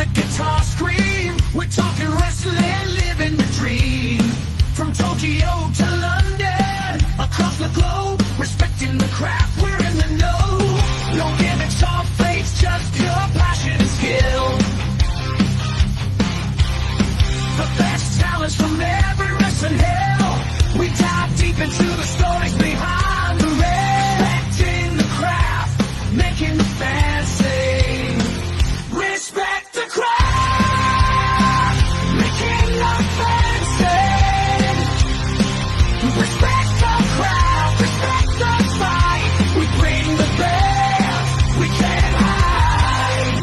the guitar scream. We're talking wrestling, living the dream. From Tokyo to London, across the globe, respecting the craft, we're in the know. No gimmicks or fakes, just pure passion and skill. The best talents from every wrestling hill. We dive deep into the stories behind the ring. Respecting the craft, making the fans sing. Respect the craft, making the fans sing. Respect the crowd, respect the fight. We bring the best, we can't hide.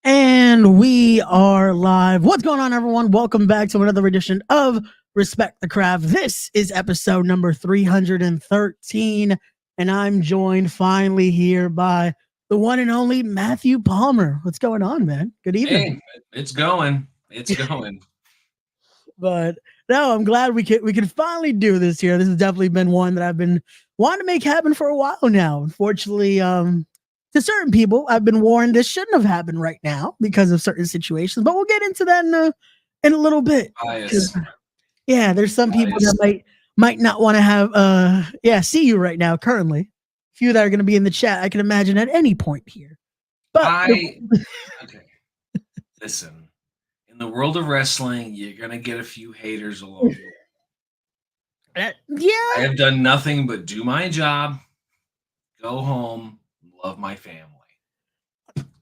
And we are live. What's going on, everyone? Welcome back to another edition of Respect the Craft. This is episode number 313, and I'm joined finally here by the one and only Matthew Palmer. What's going on, man? Good evening. Hey, it's going. It's going. But no, I'm glad we can finally do this here. This has definitely been one that I've been wanting to make happen for a while now. Unfortunately, to certain people, I've been warned this shouldn't have happened right now because of certain situations. But we'll get into that in a little bit. Bias. Yeah, there's some people that might not want to have see you right now currently. A few that are going to be in the chat, I can imagine at any point here. But okay. Listen, in the world of wrestling, you're gonna get a few haters along the way. I have done nothing but do my job, go home, love my family.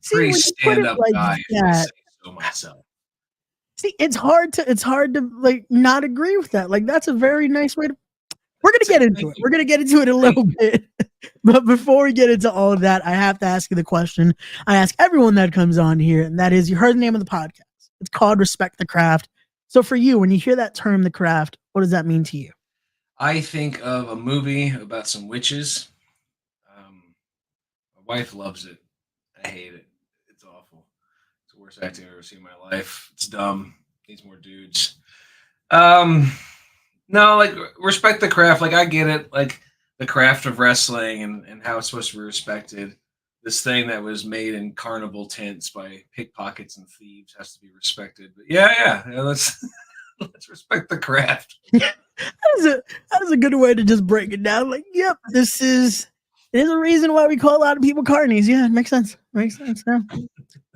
Pretty stand-up guy, if I say so myself. See, it's hard to like not agree with that. Like, that's a very nice way to. We're gonna get into it. We're gonna get into it a little bit. But before we get into all of that, I have to ask you the question I ask everyone that comes on here, and that is, you heard the name of the podcast. It's called Respect the Craft. So for you, when you hear that term, the craft, what does that mean to you? I think of a movie about some witches. My wife loves it. I hate it. It's awful. It's the worst acting I've ever seen in my life. It's dumb. Needs more dudes. No, like, respect the craft. Like, I get it. Like, the craft of wrestling and how it's supposed to be respected. This thing that was made in carnival tents by pickpockets and thieves has to be respected. But yeah, let's respect the craft. That is a good way to just break it down. Like, yep, there's a reason why we call a lot of people carnies. Yeah, it makes sense. Yeah.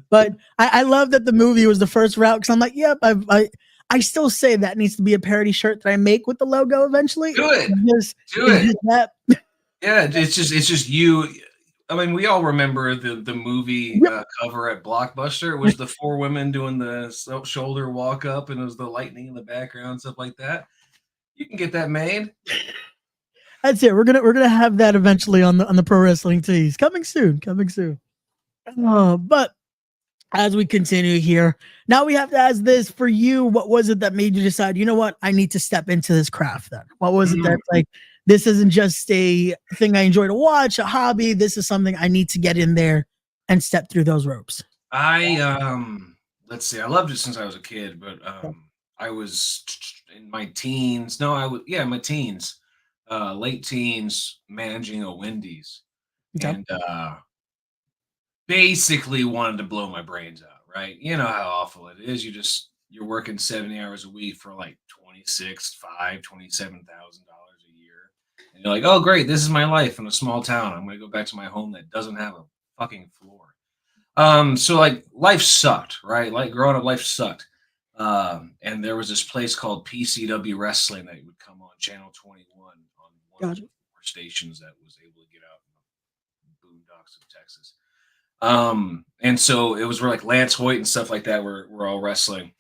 But I love that the movie was the first route, because I'm like, yep, I still say that needs to be a parody shirt that I make with the logo eventually. Do it. Do it. Yeah, it's just you. I mean, we all remember the movie cover at Blockbuster. It was the four women doing the shoulder walk up, and it was the lightning in the background, stuff like that. You can get that made. That's it. We're gonna have that eventually on the pro wrestling tees. Coming soon. But as we continue here, now we have to ask this for you. What was it that made you decide, you know what, I need to step into this craft then? What was it that, like, this isn't just a thing I enjoy to watch, a hobby. This is something I need to get in there and step through those ropes. Let's see. I loved it since I was a kid, but I was in my teens. No, my teens, late teens, managing a Wendy's, and basically wanted to blow my brains out. Right? You know how awful it is. You're working 70 hours a week for like $27,000 a year. And you're like, oh, great, this is my life in a small town. I'm going to go back to my home that doesn't have a fucking floor. So, like, life sucked, right? Like, growing up, life sucked. And there was this place called PCW Wrestling that would come on Channel 21 on one of the four stations that was able to get out in the boondocks of Texas. And so it was where, like, Lance Hoyt and stuff like that were all wrestling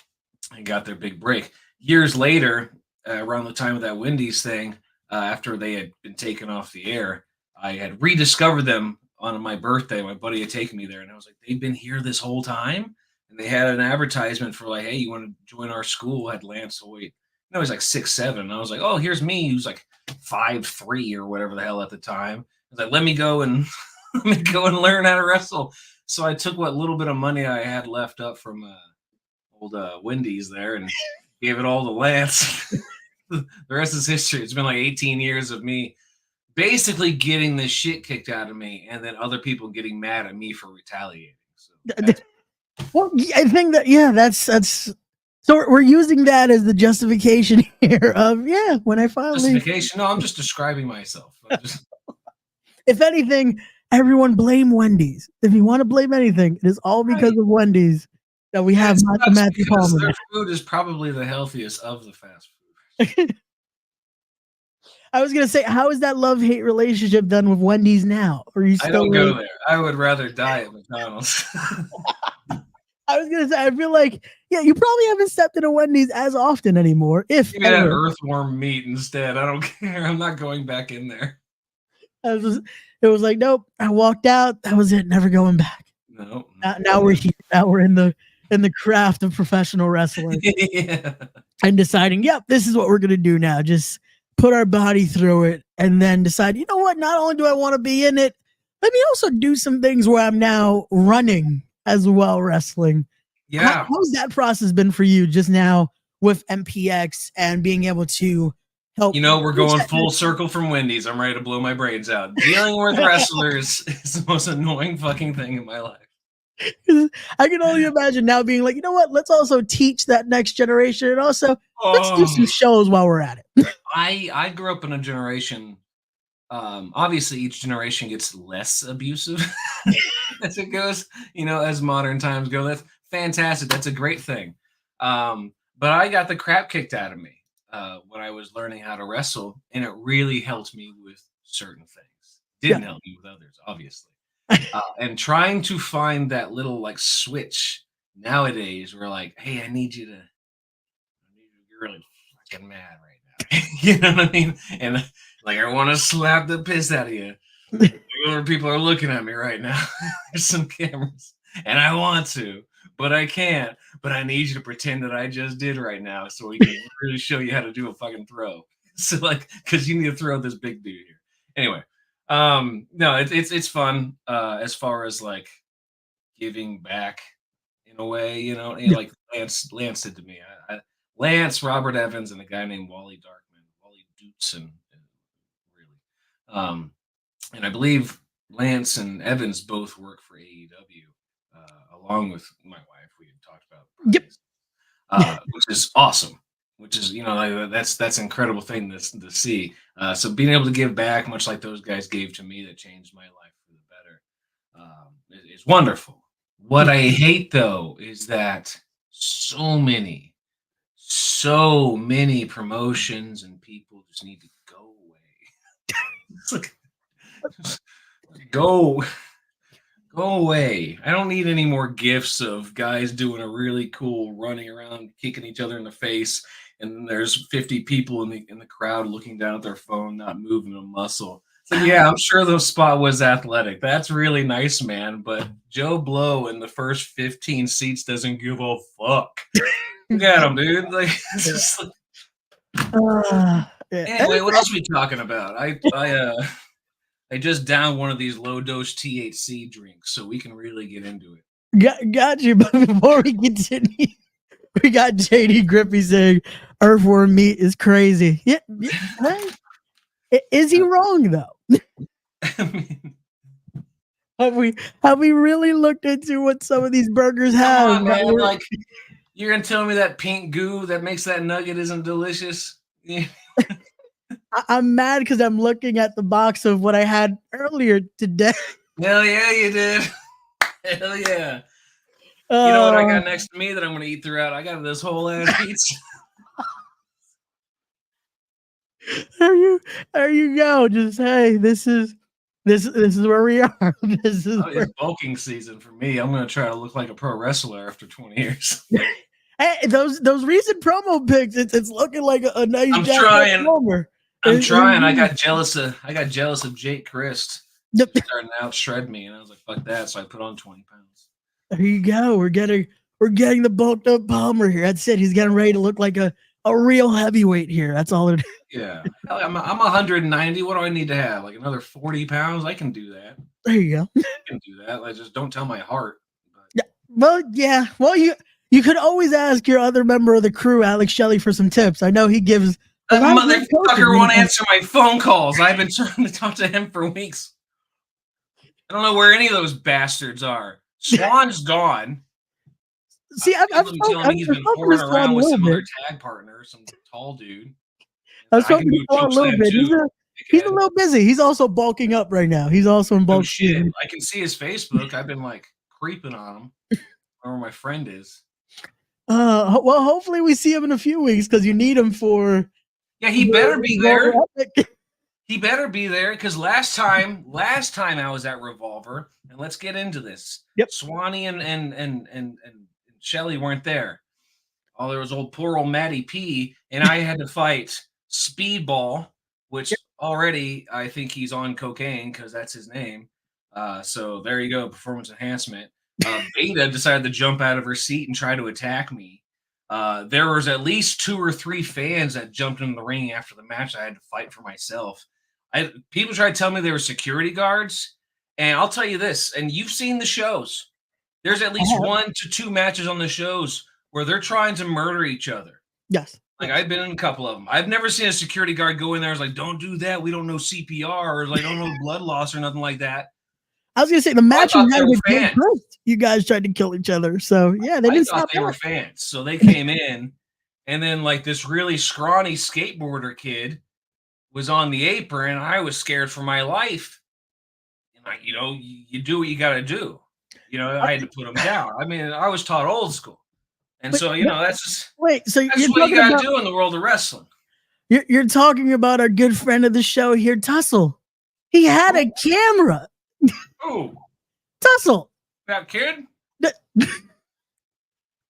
and got their big break. Years later, around the time of that Wendy's thing, after they had been taken off the air, I had rediscovered them on my birthday. My buddy had taken me there, and I was like, they've been here this whole time? And they had an advertisement for, like, hey, you want to join our school? Had Lance Hoyt. And I was like 6'7". And I was like, oh, here's me, who's like 5'3" or whatever the hell at the time. I was like, let me go and learn how to wrestle. So I took what little bit of money I had left up from old Wendy's there and gave it all to Lance. The rest is history. It's been like 18 years of me basically getting the shit kicked out of me, and then other people getting mad at me for retaliating. So Well, I think that that's. So we're using that as the justification here of when I finally. justification. No, I'm just describing myself. If anything, everyone blame Wendy's. If you want to blame anything, it is all because of Wendy's that we have not the Matthew Palmer. Their food is probably the healthiest of the fast food. I was gonna say, how is that love-hate relationship done with Wendy's now? Or you still I don't go there. I would rather die at McDonald's. I was gonna say, I feel like, you probably haven't stepped into Wendy's as often anymore. If give me that earthworm meat instead. I don't care. I'm not going back in there. It was like, nope. I walked out. That was it. Never going back. No. Now we're here. Now we're in the craft of professional wrestling. Yeah. And deciding, this is what we're gonna do now. Just put our body through it, and then decide, you know what? Not only do I want to be in it, let me also do some things where I'm now running as well, wrestling. Yeah. How's that process been for you just now with MPX and being able to help? We're going full circle from Wendy's. I'm ready to blow my brains out. Dealing with wrestlers is the most annoying fucking thing in my life. I can only imagine now being like, you know what? Let's also teach that next generation, and also let's do some shows while we're at it. I grew up in a generation. Obviously, each generation gets less abusive as it goes. As modern times go, that's fantastic. That's a great thing. But I got the crap kicked out of me when I was learning how to wrestle, and it really helped me with certain things. Didn't help me with others, obviously. And trying to find that little switch nowadays, where hey, I need you to, you're really fucking mad right now. You know what I mean? And I want to slap the piss out of you. People are looking at me right now. There's some cameras, and I want to, but I can't. But I need you to pretend that I just did right now, so we can really show you how to do a fucking throw. So because you need to throw this big dude here. Anyway. No, it's fun as far as giving back in a way, like Lance did to me. Lance, Robert Evans, and a guy named Wally Dootson, really. And I believe Lance and Evans both work for AEW, along with my wife. We had talked about, which is awesome. Which is, that's an incredible thing to see. So being able to give back, much like those guys gave to me, that changed my life for the better, is wonderful. What I hate, though, is that so many promotions and people just need to go away. Go away. I don't need any more gifts of guys doing a really cool running around, kicking each other in the face. And then there's 50 people in the crowd looking down at their phone, not moving a muscle. So I'm sure the spot was athletic. That's really nice, man. But Joe Blow in the first 15 seats doesn't give a fuck. Look at him, dude. Anyway, what else are we talking about? I just downed one of these low dose THC drinks, so we can really get into it. Got you. But before we continue, we got JD Griffey saying earthworm meat is crazy. Yeah, right? Is he wrong though? Have we really looked into what some of these burgers have? Come on, man. You're gonna tell me that pink goo that makes that nugget isn't delicious? Yeah. I'm mad because I'm looking at the box of what I had earlier today. Hell yeah, you did. Hell yeah. You know what I got next to me that I'm going to eat throughout? I got this whole ass pizza. There you go. Just hey, this is where we are. It's bulking season for me. I'm going to try to look like a pro wrestler after 20 years. Hey, those recent promo pics, it's looking like a nice. I'm trying. I'm trying. I got jealous of Jake Christ starting to outshred me, and I was like, "Fuck that!" So I put on 20 pounds. There you go. We're getting the bulked up Palmer here. That's it. He's getting ready to look like a real heavyweight here. That's all it is. Yeah, I'm 190. What do I need to have? Like another 40 pounds? I can do that. There you go. I can do that. Just don't tell my heart. But. Yeah. Well, you could always ask your other member of the crew, Alex Shelley, for some tips. I know he gives That I'm not coaching, motherfucker you won't know? answer my phone calls. I've been trying to talk to him for weeks. I don't know where any of those bastards are. Swan's gone. See, I've People be telling me he's been spoken to whoring Swan a around with little some other bit. tag partner, some tall dude. I've I can spoken to do Swan a jokes to little them bit. too. He's a Dickhead. little busy. He's also bulking up right now. He's also in Oh bulk shit! season. I can see his Facebook. I've been like creeping on him. Where my friend is. Well, hopefully we see him in a few weeks because you need him for. Yeah, he better be there. Epic. He better be there because last time I was at Revolver, and let's get into this. Yep. Swanee and Shelly weren't there. Oh, there was poor old Matty P, and I had to fight Speedball, which already I think he's on cocaine because that's his name. So there you go, performance enhancement. Beta decided to jump out of her seat and try to attack me. There was at least 2 or 3 fans that jumped in the ring after the match. I had to fight for myself. People try to tell me they were security guards, and I'll tell you this, and you've seen the shows. There's at least 1 to 2 matches on the shows where they're trying to murder each other. Yes. Like, I've been in a couple of them. I've never seen a security guard go in there and was like, don't do that. We don't know CPR, or like, don't know blood loss or nothing like that. I was gonna say the match thought you they had were with Jay fans. Christ, you guys tried to kill each other. So yeah, they I didn't thought stop they were that. fans. So they came in, and then like this really scrawny skateboarder kid was on the apron. I was scared for my life. And you do what you got to do. I had to put him down. I mean, I was taught old school, and so that's just Wait, so that's you're what you talking got to about do in the world of wrestling. you're talking about our good friend of the show here, Tussle. He had a camera. Ooh, Tussle. that kid.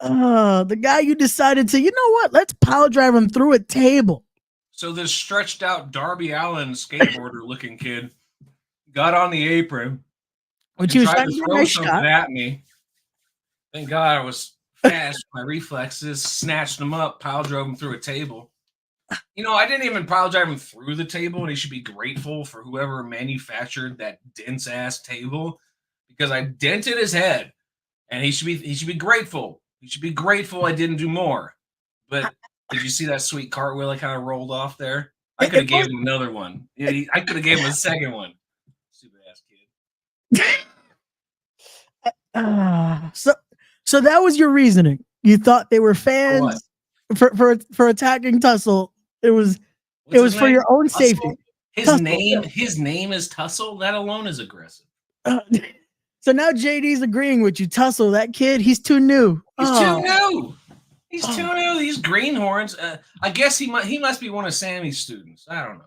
The guy you decided to, you know what? Let's power drive him through a table. So this stretched out Darby Allin skateboarder looking kid got on the apron, Which and he was tried trying to to do a throw nice something shot. at me. Thank God I was fast. My reflexes snatched him up, pile drove him through a table. I didn't even pile drive him through the table, and he should be grateful for whoever manufactured that dense ass table because I dented his head, and he should be grateful. He should be grateful I didn't do more. But did you see that sweet cartwheel I kind of rolled off there? I could have gave him another one. Yeah, I could have gave him a second one. Stupid ass kid. So that was your reasoning. You thought they were fans for attacking Tussle. It was for your own safety. His name is Tussle. That alone is aggressive. So now JD's agreeing with you. Tussle, that kid, he's too new. He's too new. He's too new. These greenhorns. I guess he must be one of Sammy's students. I don't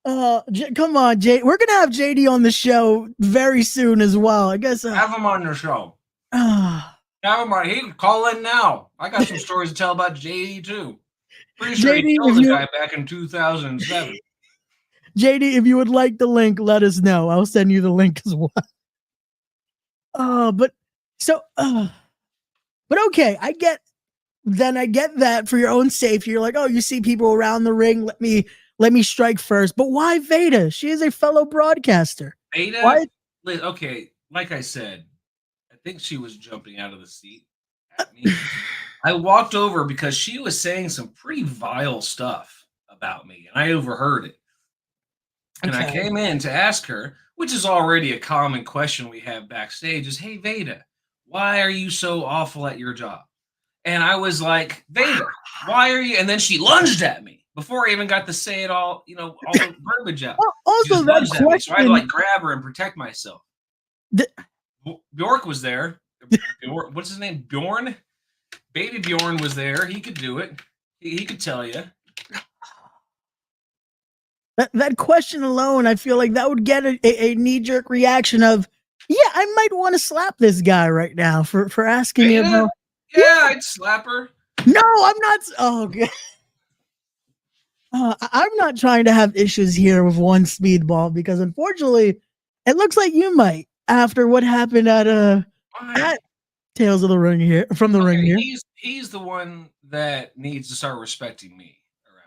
know. Come on, Jay. We're gonna have JD on the show very soon as well. I guess have him on your show. Have him on. He can call in now. I got some stories to tell about JD too. Pretty sure JD, he killed the guy back in 2007. JD, if you would like the link, let us know. I'll send you the link as well. But okay, I get that for your own safety. You're like, oh, you see people around the ring, let me strike first. But why Veda? She is a fellow broadcaster. Veda? Why? Okay, like I said, I think she was jumping out of the seat at me. I walked over because she was saying some pretty vile stuff about me, and I overheard it. And I came in to ask her, which is already a common question we have backstage, is, hey, Veda, why are you so awful at your job? And I was like, Veda, why are you? And then she lunged at me before I even got to say it all, all the verbiage out. Also, that question. So I had to grab her and protect myself. Bjork was there. What's his name? Bjorn? Baby Bjorn was there. He could do it. He could tell you. That question alone, I feel like that would get a knee-jerk reaction of, yeah, I might want to slap this guy right now for asking me about. Yeah, I'd slap her. No, I'm not. Oh, God. I'm not trying to have issues here with one Speedball because unfortunately, it looks like you might after what happened at Tales of the Ring here ring here. He's the one that needs to start respecting me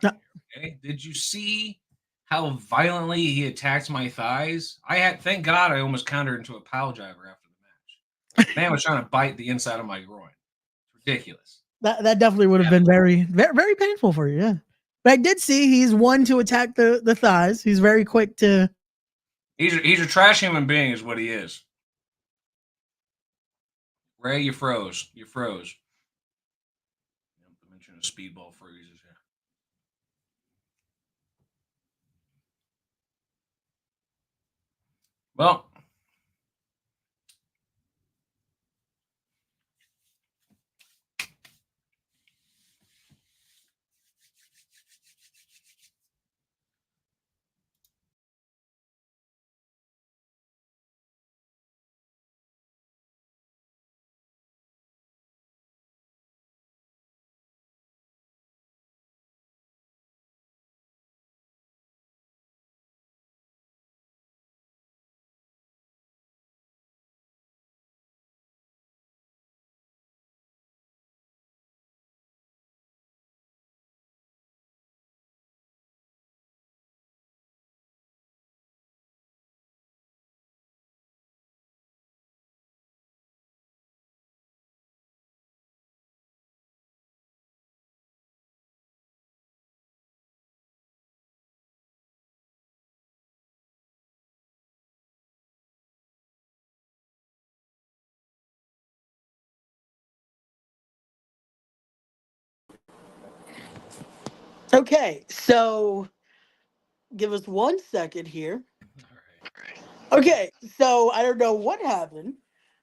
around here. Okay, did you see how violently he attacked my thighs? Thank God I almost countered into a pile driver after the match. Man was trying to bite the inside of my groin. It's ridiculous. That definitely would have been very, very, very painful for you. Yeah. But I did see he's one to attack the thighs. He's very quick to. He's a trash human being, is what he is. Ray, you froze. You froze. I mentioned a speedball freezes here. Well, Okay, so give us 1 second here. all right. Okay, so I don't know what happened.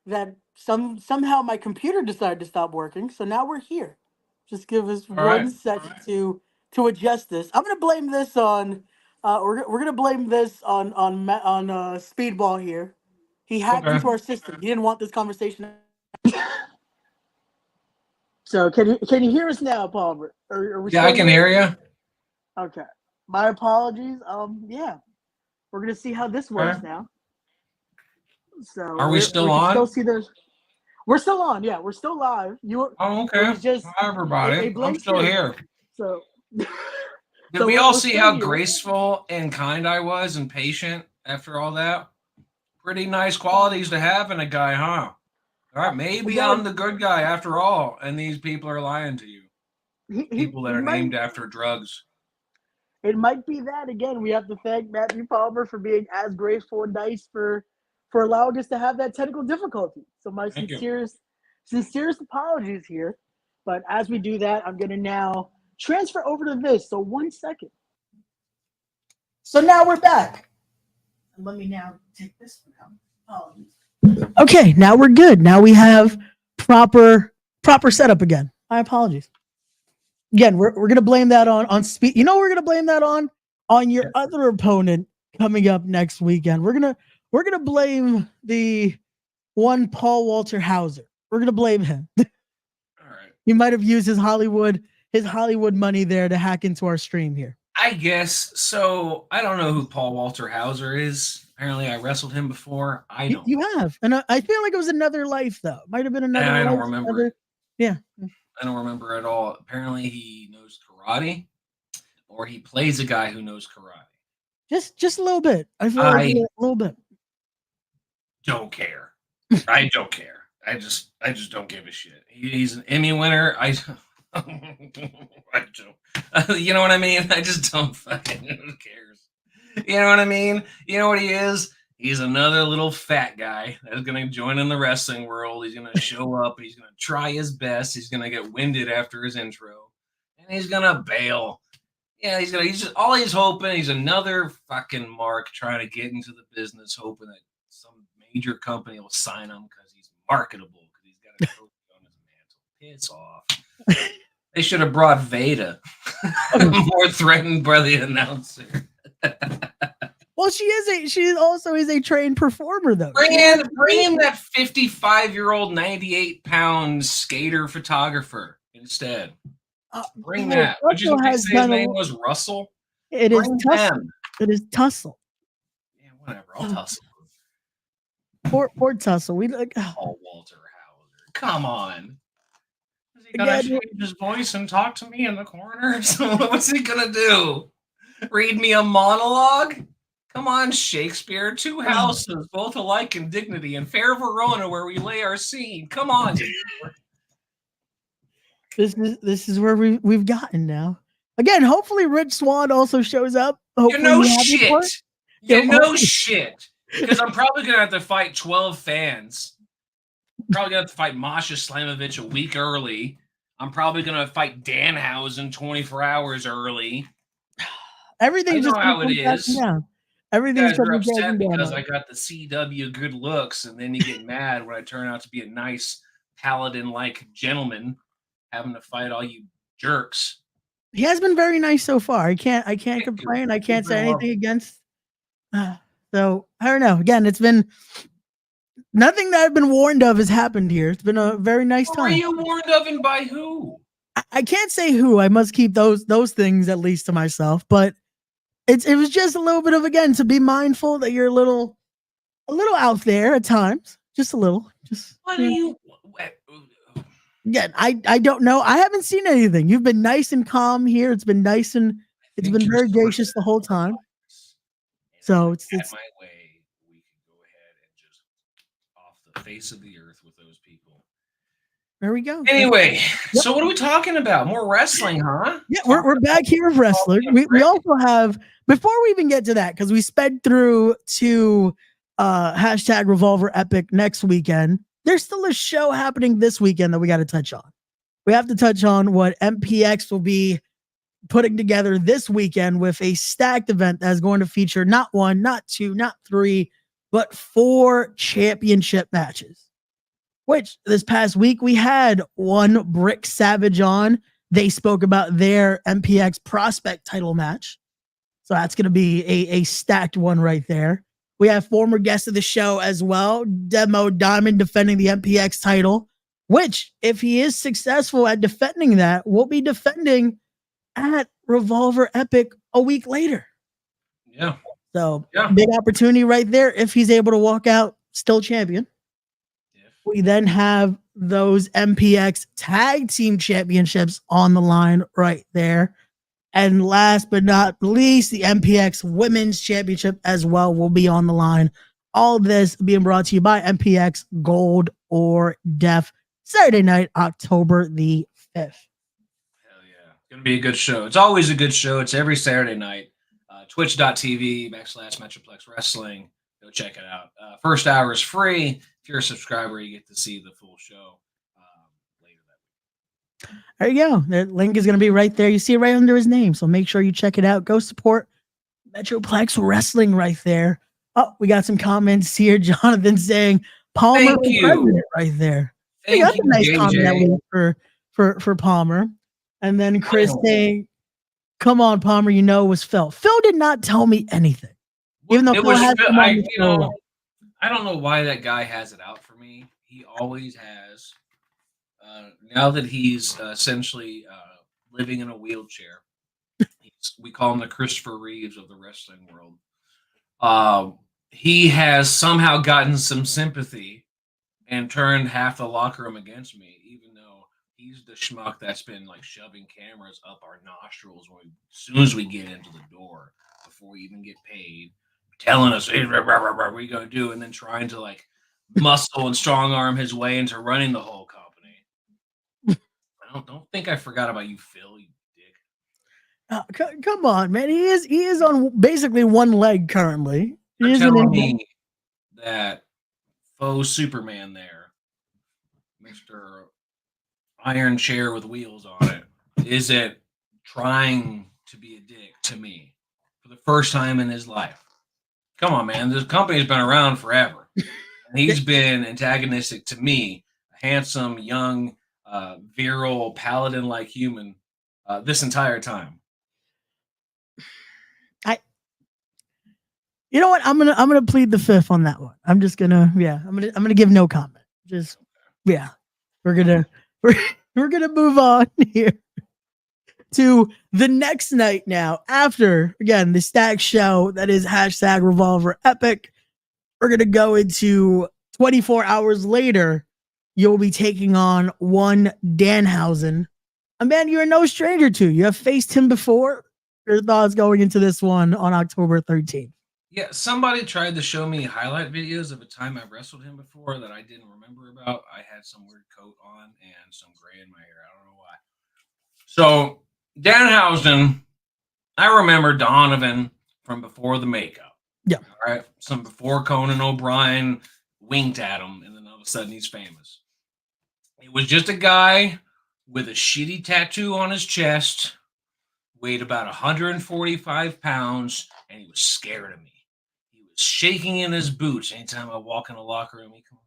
That somehow my computer decided to stop working. So now we're here. Just give us All right. 1 second to adjust this. I'm gonna blame this on. We're gonna blame this on Speedball here. He hacked Okay. into our system. He didn't want this conversation. So can you hear us now, Palmer? Are we Yeah, I still can there? hear you. Okay. My apologies. Yeah, we're gonna see how this works Okay. now. So Are we still we can still on? see the. We're still on. Yeah, we're still live. Oh, It okay. was just Hi, a everybody. I'm blank still screen. here. So Did so we all we're see still how here. graceful and kind I was and patient after all that? Pretty nice qualities to have in a guy, huh? All right, maybe I'm Again, the good guy after all, and these people are lying to you. People that he are might. named after drugs. It might be that again. We have to thank Matthew Palmer for being as graceful and nice for allowing us to have that technical difficulty. So my Thank you. sincerest apologies here. But as we do that, I'm gonna now transfer over to this. So 1 second. So now we're back. Let me now take this one out. Apologies. Okay, now we're good. Now we have proper setup again. My apologies. Again, we're gonna blame that on speed. You know, we're gonna blame that on your other opponent coming up next weekend. We're gonna blame the one Paul Walter Hauser. We're gonna blame him. All right. He might have used his Hollywood money there to hack into our stream here. I guess so. I don't know who Paul Walter Hauser is. Apparently, I wrestled him before. I don't. You have, and I feel like it was another life though. Might have been another. I don't life, remember. Another, yeah. I don't remember at all. Apparently, he knows karate, or he plays a guy who knows karate. Just a little bit. I feel like a little bit. Don't care. I don't care. I just don't give a shit. He's an Emmy winner. I don't. You know what I mean? I just don't fucking. Who cares? You know what I mean? You know what he is? He's another little fat guy that's going to join in the wrestling world. He's going to show up. He's going to try his best. He's going to get winded after his intro, and he's going to bail. Yeah, he's just all he's hoping. He's another fucking mark trying to get into the business, hoping that some major company will sign him because he's marketable because he's got a trophy on his mantle. Piss off. They should have brought Veda. More threatened by the announcer. Well, she also is a trained performer though. Bring in that 55-year-old 98-pound skater photographer instead. Bring that. What did you say his name was? Russell? It is Tussle. It is Tussle. Yeah, whatever. I'll tussle. Poor Tussle. We like Paul Walter Hauser. Come on. Is he gonna change his voice and talk to me in the corner? So what's he gonna do? Read me a monologue? Come on, Shakespeare. Two houses, both alike in dignity, and fair Verona where we lay our scene. Come on. This is where we've gotten now. Again, hopefully Rich Swan also shows up. You Hopefully know you have your shit. part. You Yeah, know hopefully- shit. Because I'm probably gonna have to fight 12 fans. Probably gonna have to fight Masha Slamovich a week early. I'm probably gonna fight Danhausen 24 hours early. Everything's I know just how it coming crashing is. down. You Everything's guys are coming upset crashing down. because now. I got the CW good looks, and then you get mad when I turn out to be a nice paladin-like gentleman having to fight all you jerks. He has been very nice so far. I can't Thank you. complain. I You've can't say been anything lovely. against. So I don't know. Again, it's been nothing that I've been warned of has happened here. It's been a very nice Who were time. you warned of and by who? I can't say who. I must keep those things at least to myself. But it was just a little bit of, again, to be mindful that you're a little out there at times, just a little. Just What are you? Again, I don't know. I haven't seen anything. You've been nice and calm here. It's been nice and it's been very gracious the whole time. So it's at my way, we can go ahead and just off the face of the earth with those people. there we go. Anyway, Yep. so what are we talking about? More wrestling, huh? Yeah, we're back here with wrestler. We also have, before we even get to that, because we sped through to hashtag Revolver Epic next weekend. There's still a show happening this weekend that we got to touch on. We have to touch on what MPX will be putting together this weekend with a stacked event that's going to feature not one, not two, not three, but 4 championship matches. Which this past week we had one Brick Savage on. They spoke about their MPX prospect title match. So that's going to be a stacked one right there. We have former guest of the show as well, Demo Diamond, defending the MPX title, which, if he is successful at defending that, will be defending at Revolver Epic a week later. Yeah. So Yeah. big opportunity right there if he's able to walk out still champion. We then have those MPX tag team championships on the line right there. And last but not least, the MPX women's championship as well will be on the line. All this being brought to you by MPX Gold or Deaf, Saturday night, October the 5th. Hell yeah. It's going to be a good show. It's always a good show. It's every Saturday night. Twitch.tv/Metroplex Wrestling. Go check it out. First hour is free. If you're a subscriber, you get to see the full show later that week. There you go. The link is going to be right there. You see it right under his name. So make sure you check it out. Go support Metroplex Wrestling right there. Oh, we got some comments here. Jonathan saying Palmer Thank for you. president right there. Thank That's you, a nice JJ. comment that we for Palmer. And then Chris Wow. saying, come on, Palmer, you know it was Phil. Phil did not tell me anything. Even though It Phil was has Phil- come on I, the you show. know, I don't know why that guy has it out for me. He always has. Now that he's essentially living in a wheelchair, we call him the Christopher Reeves of the wrestling world. He has somehow gotten some sympathy and turned half the locker room against me, even though he's the schmuck that's been like shoving cameras up our nostrils as soon as we get into the door before we even get paid, telling us hey, what are you gonna do, and then trying to like muscle and strong arm his way into running the whole company. I don't think I forgot about you, Phil. You dick. Come on, man. He is on basically one leg currently. He You're is an telling Indian. me that faux Superman there, Mr. Iron Chair with wheels on it, isn't trying to be a dick to me for the first time in his life. Come on, man. This company's been around forever. And he's been antagonistic to me, a handsome, young, virile, paladin-like human this entire time. You know what? I'm gonna plead the fifth on that one. I'm gonna give no comment. Just we're gonna move on here to the next night now. After again the stack show that is hashtag Revolver Epic, we're gonna go into 24 hours later. You'll be taking on one Danhausen, a man you're no stranger to. You have faced him before. Your thoughts going into this one on October 13th? Yeah, somebody tried to show me highlight videos of a time I wrestled him before that I didn't remember about. I had some weird coat on and some gray in my hair. I don't know why. So Danhausen, I remember Donovan from before the makeup. Yeah. All right. Some before Conan O'Brien winked at him, and then all of a sudden he's famous. It was just a guy with a shitty tattoo on his chest, weighed about 145 pounds, and he was scared of me. He was shaking in his boots anytime I walk in the locker room. He comes,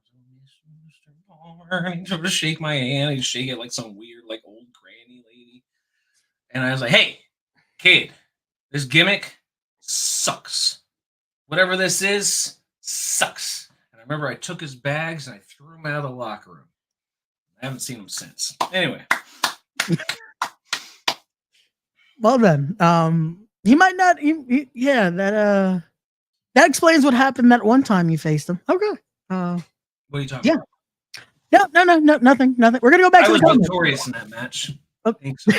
Mr. Palmer, and he sort of shake my hand. He'd shake it like some weird, like old granny lady. And I was like, hey, kid, this gimmick sucks. Whatever this is, sucks. And I remember I took his bags and I threw him out of the locker room. I haven't seen him since. Anyway. Well then, he might not. Yeah, that explains what happened that one time you faced him. Okay. What are you talking about? No, nothing. We're gonna go back I to was the comments. victorious in that match. Oh. I think so.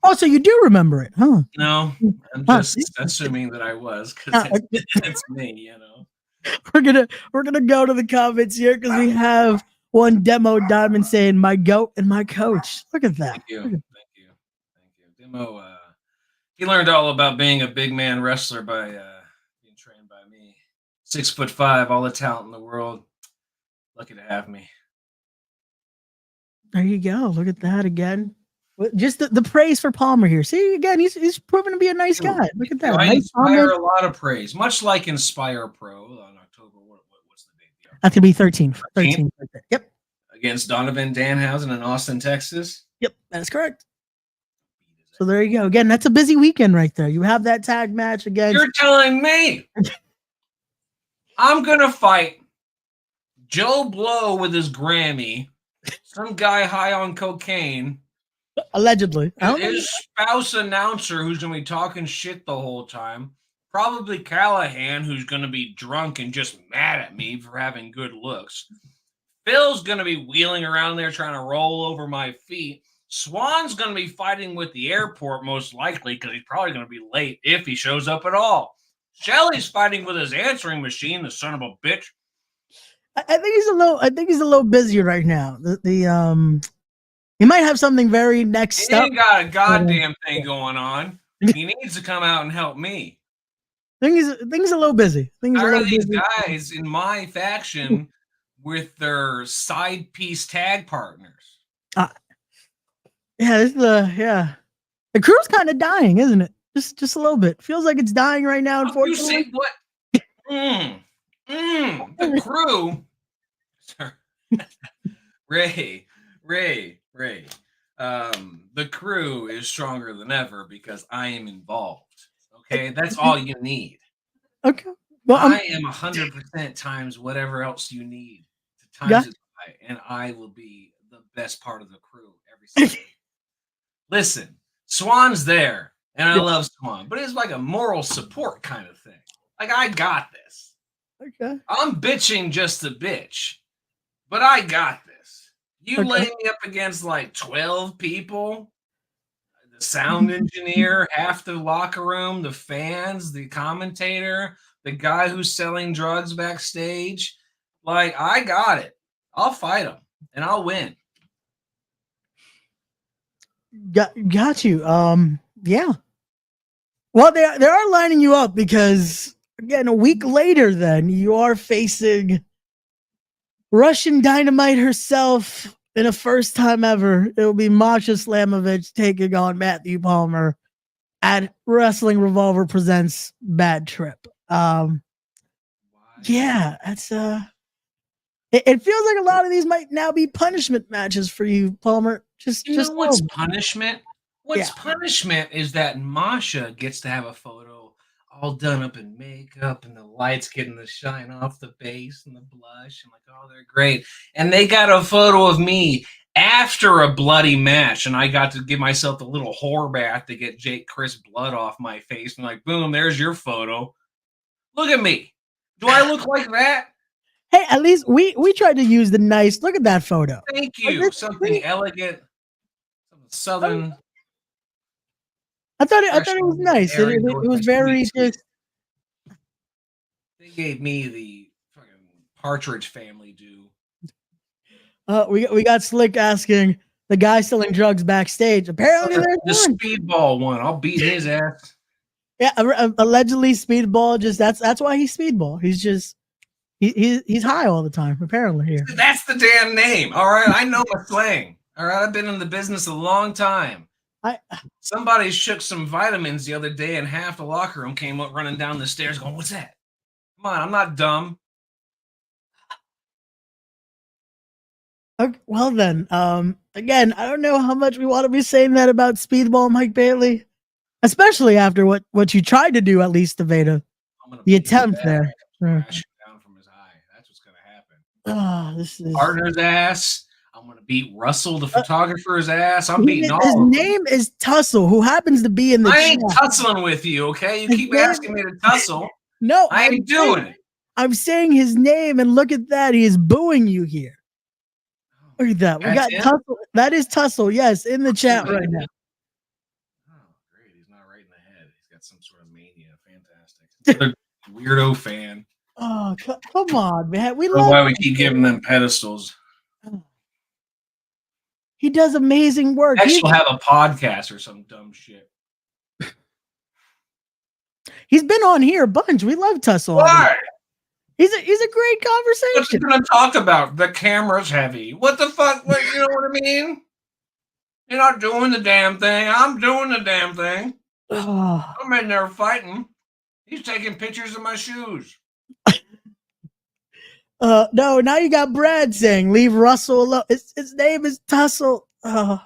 Oh, so you do remember it, huh? No, I'm just assuming that I was because it's me, you know. We're gonna go to the comments here because we have one Demo Diamond saying my goat and my coach. Look at that. Thank you. Demo, he learned all about being a big man wrestler by being trained by me. 6'5", all the talent in the world. Lucky to have me. There you go. Look at that again. Just the praise for Palmer here. See, again, he's proven to be a nice guy. Look at that. I Nice inspire comment. a lot of praise, much like Inspire Pro on October. What's the date? That's gonna be 13. 13. Yep. Against Donovan Danhausen in Austin, Texas. Yep, that is correct. So there you go. Again, that's a busy weekend right there. You have that tag match again. You're telling me I'm gonna fight Joe Blow with his Grammy, some guy high on cocaine, Allegedly. his spouse announcer who's gonna be talking shit the whole time, probably Callahan who's gonna be drunk and just mad at me for having good looks. Phil's gonna be wheeling around there trying to roll over my feet. Swan's going to be fighting with the airport most likely because he's probably going to be late if he shows up at all. Shelly's fighting with his answering machine, the son of a bitch. I think he's a little busy right now. He might have something very next He up. ain't got a goddamn thing going on. He needs to come out and help me. Things a little busy. How are these guys in my faction with their side piece tag partners? Yeah, the crew's kind of dying, isn't it? Just a little bit. Feels like it's dying right now. Unfortunately, You see what? The crew. Ray. The crew is stronger than ever because I am involved. Okay, that's all you need. Okay. Well, I am 100% times whatever else you need to times it by, and I will be the best part of the crew every single day. Listen, Swan's there, and I love Swan, but it's like a moral support kind of thing. Like, I got this. Okay. I'm bitching just to bitch, but I got this. You lay me up against like 12 people, the sound engineer, half the locker room, the fans, the commentator, the guy who's selling drugs backstage. Like, I got it. I'll fight him, and I'll win. Got you. Yeah. Well, they are lining you up because again, a week later, then you are facing Russian Dynamite herself in a first time ever. It will be Masha Slamovich taking on Matthew Palmer at Wrestling Revolver presents Bad Trip. Yeah, that's it feels like a lot of these might now be punishment matches for you, Palmer. Just what's punishment? What's punishment is that Masha gets to have a photo all done up in makeup and the lights getting the shine off the base and the blush and like, oh, they're great. And they got a photo of me after a bloody match, and I got to give myself a little whore bath to get Jake Chris blood off my face. And like, boom, there's your photo. Look at me. Do I look like that? Hey, at least we tried to use the nice. Look at that photo. Thank you. Something elegant, something southern. I thought it was nice. It was very just. They gave me the fucking Partridge Family due. We got Slick asking, the guy selling drugs backstage. Apparently, The there's one. speedball one. I'll beat his ass. Yeah, allegedly speedball. Just that's why he's speedball. He's just he's high all the time. Apparently here. That's the damn name. All right, I know my slang. All right, I've been in the business a long time. Somebody shook some vitamins the other day, and half the locker room came up running down the stairs, going, "What's that?" Come on, I'm not dumb. Okay, well then, again, I don't know how much we want to be saying that about speedball Mike Bailey, especially after what you tried to do, at least to Veda. The attempt there. Down from his eye. That's what's gonna happen. This is Partner's ass. I'm gonna beat Russell, the photographer's ass. I'm beating all. His name is Tussle, who happens to be in the. I ain't tussling with you, okay? You keep asking me to tussle. No, I ain't doing it. I'm saying his name, and look at that. He is booing you here. Look at that. We got Tussle. That is Tussle. Yes, in the chat right now. Oh, great. He's not right in the head. He's got some sort of mania. Fantastic. Weirdo fan. Oh, come on, man. We love. That's why we keep giving them pedestals. He does amazing work. He'll have a podcast or some dumb shit. He's been on here a bunch. We love Tussle. Why? He's a great conversation. What's he gonna talk about? The camera's heavy. What the fuck? What, you know what I mean? You're not doing the damn thing. I'm doing the damn thing. I'm in there fighting. He's taking pictures of my shoes. No, now you got Brad saying, leave Russell alone. His name is Tussle. His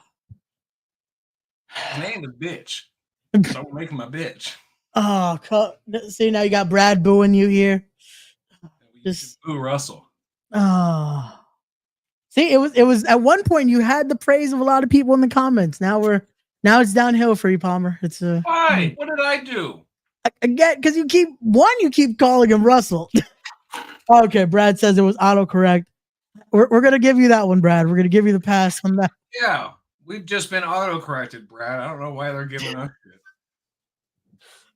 name is bitch. So I'm making my bitch. See, now you got Brad booing you here. Just boo Russell. See, it was at one point you had the praise of a lot of people in the comments. Now it's downhill for you, Palmer. It's why? What did I do? Again, because you keep calling him Russell. Okay, Brad says it was autocorrect. We're gonna give you that one, Brad. We're gonna give you the pass on that. Yeah, we've just been autocorrected, Brad. I don't know why they're giving us shit.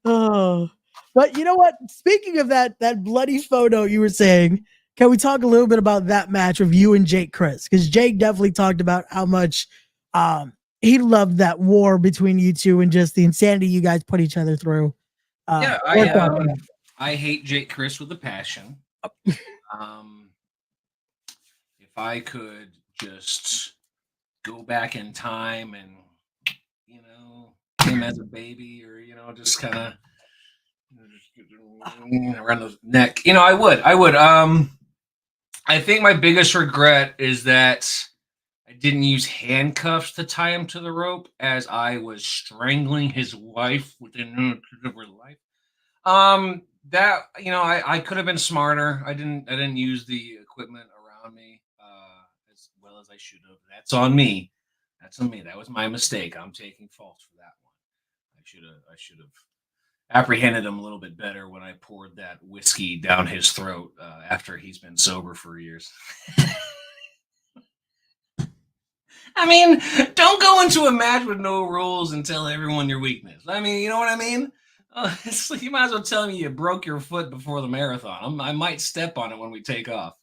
Oh, but you know what? Speaking of that bloody photo you were saying, can we talk a little bit about that match of you and Jake Chris? Because Jake definitely talked about how much he loved that war between you two and just the insanity you guys put each other through. I hate Jake Chris with a passion. If I could just go back in time and, him as a baby, or just kind of around the neck, I would. I think my biggest regret is that I didn't use handcuffs to tie him to the rope as I was strangling his wife within her life. That I could have been smarter. I didn't use the equipment around me as well as I should have. That's on me. That was my mistake. I'm taking fault for that one. I should have apprehended him a little bit better when I poured that whiskey down his throat after he's been sober for years. I mean, don't go into a match with no rules and tell everyone your weakness. I mean, you know what I mean? You might as well tell me you broke your foot before the marathon. I might step on it when we take off.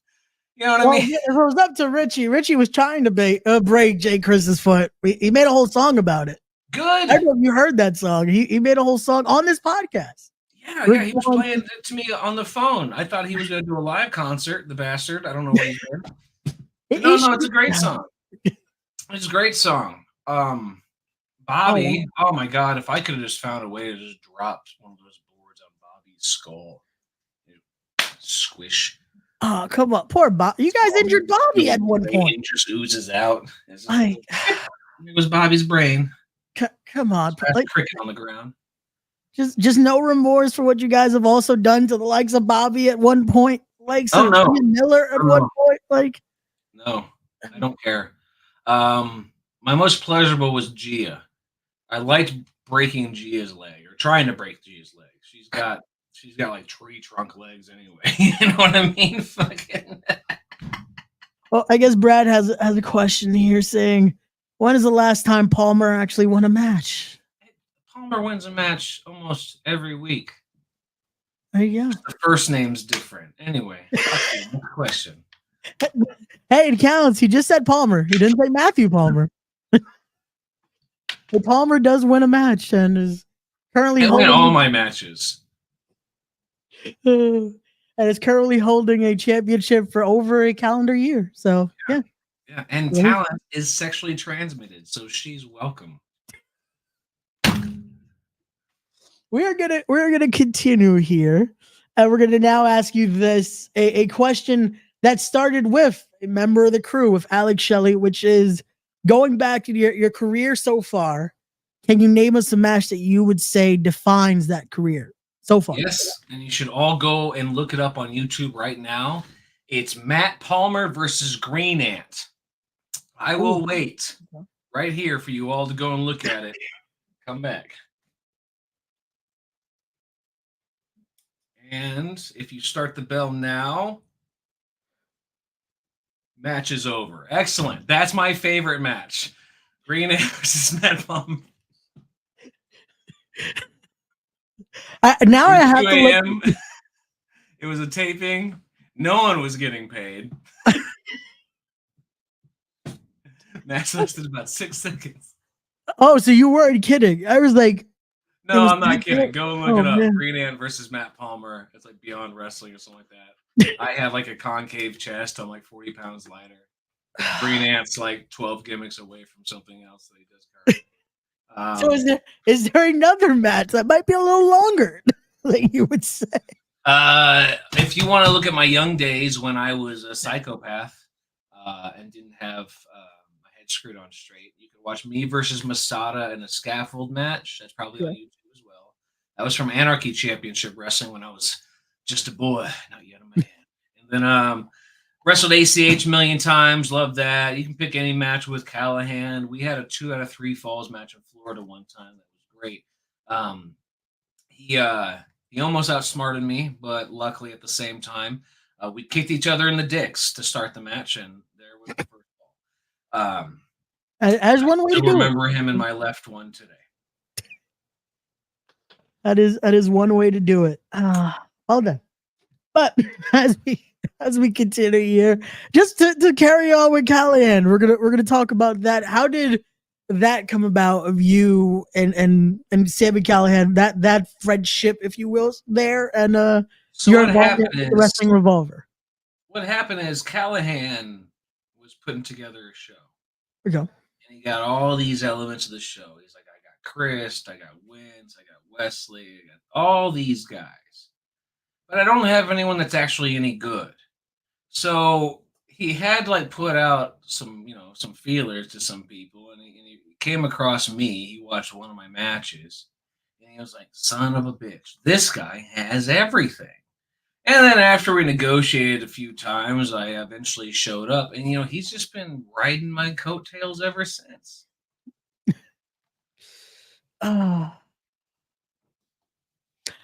You know what I mean? If it was up to Richie was trying to break Jay Chris's foot. He made a whole song about it. Good. I don't know if you heard that song. He made a whole song on this podcast. Yeah, he was playing it to me on the phone. I thought he was going to do a live concert, the bastard. I don't know what he did. No, it's a great song. It's a great song. Bobby, oh my God, if I could have just found a way to just drop one of those boards on Bobby's skull. Squish. Oh, come on. Poor Bobby. You guys injured Bobby at one point. It just oozes out. It was Bobby's brain. Come on. Cricket on the ground. Just no remorse for what you guys have also done to the likes of Bobby at one point. Like Miller at one point. No, I don't care. My most pleasurable was Gia. I liked breaking Gia's leg, or trying to break Gia's leg. She's got like tree trunk legs anyway. You know what I mean? Fucking. Well, I guess Brad has a question here saying, when is the last time Palmer actually won a match? Palmer wins a match almost every week. There you go. The first name's different. Anyway, question. Hey, it counts. He just said Palmer. He didn't say Matthew Palmer. But Palmer does win a match and is currently I win holding all my matches. and is currently holding a championship for over a calendar year. So yeah. Yeah, and Yeah. talent is sexually transmitted, so she's welcome. We're gonna continue here, and we're gonna now ask you this a question that started with a member of the crew with Alex Shelley, which is going back to your career so far. Can you name us a match that you would say defines that career so far? Yes, and you should all go and look it up on YouTube right now. It's Matt Palmer versus Green Ant. I will wait right here for you all to go and look at it. Come back. And if you start the bell now, match is over. Excellent. That's my favorite match. Green Ant versus Matt Palmer. Now I have 2 to look. a.m. It was a taping. No one was getting paid. Match lasted about 6 seconds. Oh, so you weren't kidding? I was like, No, was I'm not that kidding. it? Go and look Oh, it up. man. Green Ant versus Matt Palmer. It's like Beyond Wrestling or something like that. I have like a concave chest. I'm like 40 pounds lighter. Green Ant's like 12 gimmicks away from something else that he does currently. So is there another match that might be a little longer, like you would say? If you want to look at my young days when I was a psychopath and didn't have my head screwed on straight, you can watch me versus Masada in a scaffold match. That's probably on YouTube as well. That was from Anarchy Championship Wrestling when I was just a boy, not yet a man. And then wrestled ACH a million times. Love that. You can pick any match with Callahan. We had a 2 out of 3 falls match in Florida one time. That was great. He almost outsmarted me, but luckily at the same time, we kicked each other in the dicks to start the match, and there was the first ball. As one way to I do remember him in my left one today. That is one way to do it. Well done. But as we continue here, just to carry on with Callahan, we're gonna talk about that. How did that come about of you and Sammy Callahan, that friendship, if you will, there, and So your what involvement happened with the is Wrestling Revolver? what happened is Callahan was putting together a show. There we go. And he got all these elements of the show. He's like, I got Chris, I got Vince, I got Wesley, I got all these guys. But I don't have anyone that's actually any good. So he had to like put out some feelers to some people, and he came across me. He watched one of my matches, and he was like, son of a bitch, this guy has everything. And then after we negotiated a few times, I eventually showed up, and he's just been riding my coattails ever since.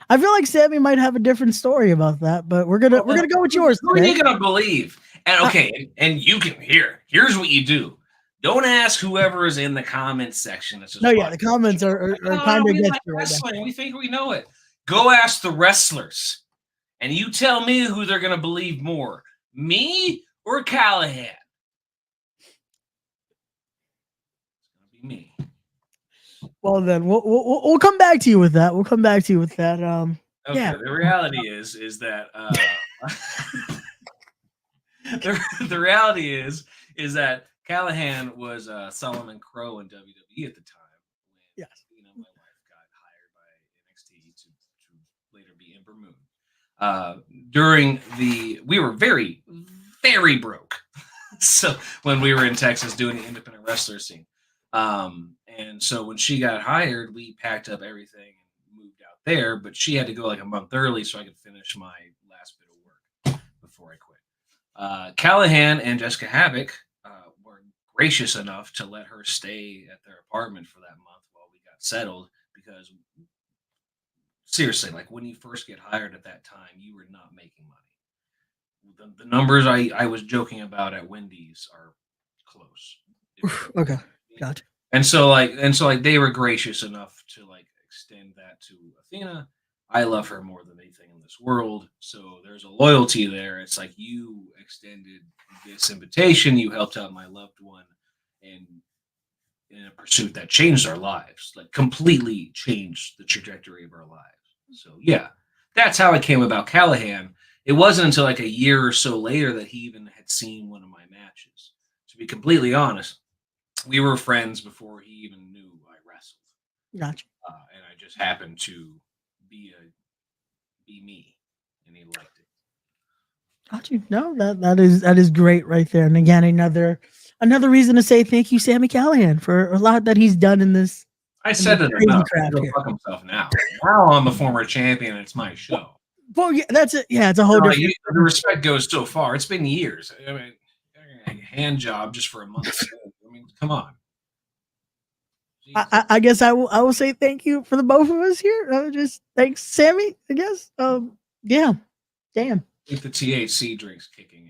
I feel like Sammy might have a different story about that, but we're gonna go with yours. Who are you gonna believe? And okay, and you can here's what you do. Don't ask whoever is in the comments section. That's just No, yeah, the comments are kind of against you right wrestling. We think we know it. Go ask the wrestlers, and you tell me who they're gonna believe more, me or Callahan. It's gonna be me. Well, then we'll come back to you with that. Okay, yeah. The reality is that the reality is that Callahan was Solomon Crowe in WWE at the time when my wife got hired by NXT to later be Ember Moon. We were very, very broke. So when we were in Texas doing the independent wrestler scene. And so when she got hired, we packed up everything and moved out there, but she had to go like a month early so I could finish my last bit of work before I quit. Callahan and Jessica Havoc were gracious enough to let her stay at their apartment for that month while we got settled, because seriously, like when you first get hired at that time, you were not making money. The numbers I was joking about at Wendy's are close. Okay, gotcha. And so they were gracious enough to like extend that to Athena. I love her more than anything in this world. So there's a loyalty there. It's like, you extended this invitation, you helped out my loved one, and in a pursuit that changed our lives, like completely changed the trajectory of our lives. So yeah, that's how I came about Callahan. It wasn't until like a year or so later that he even had seen one of my matches. To be completely honest, we were friends before he even knew I wrestled, Gotcha. and I just happened to be me, and he liked it. Got you. No, that is great right there. And again, another reason to say thank you, Sammy Callahan, for a lot that he's done in this. I said it crazy enough. craft He'll here. fuck himself now. Now I'm a former champion. It's my show. Well, yeah, that's it. Yeah, it's a whole different. The respect goes so far. It's been years. I mean, hand job just for a month. I mean, come on. I guess I will say thank you for the both of us here. Just thanks, Sammy. I guess. Yeah. Damn. I think the THC drink's kicking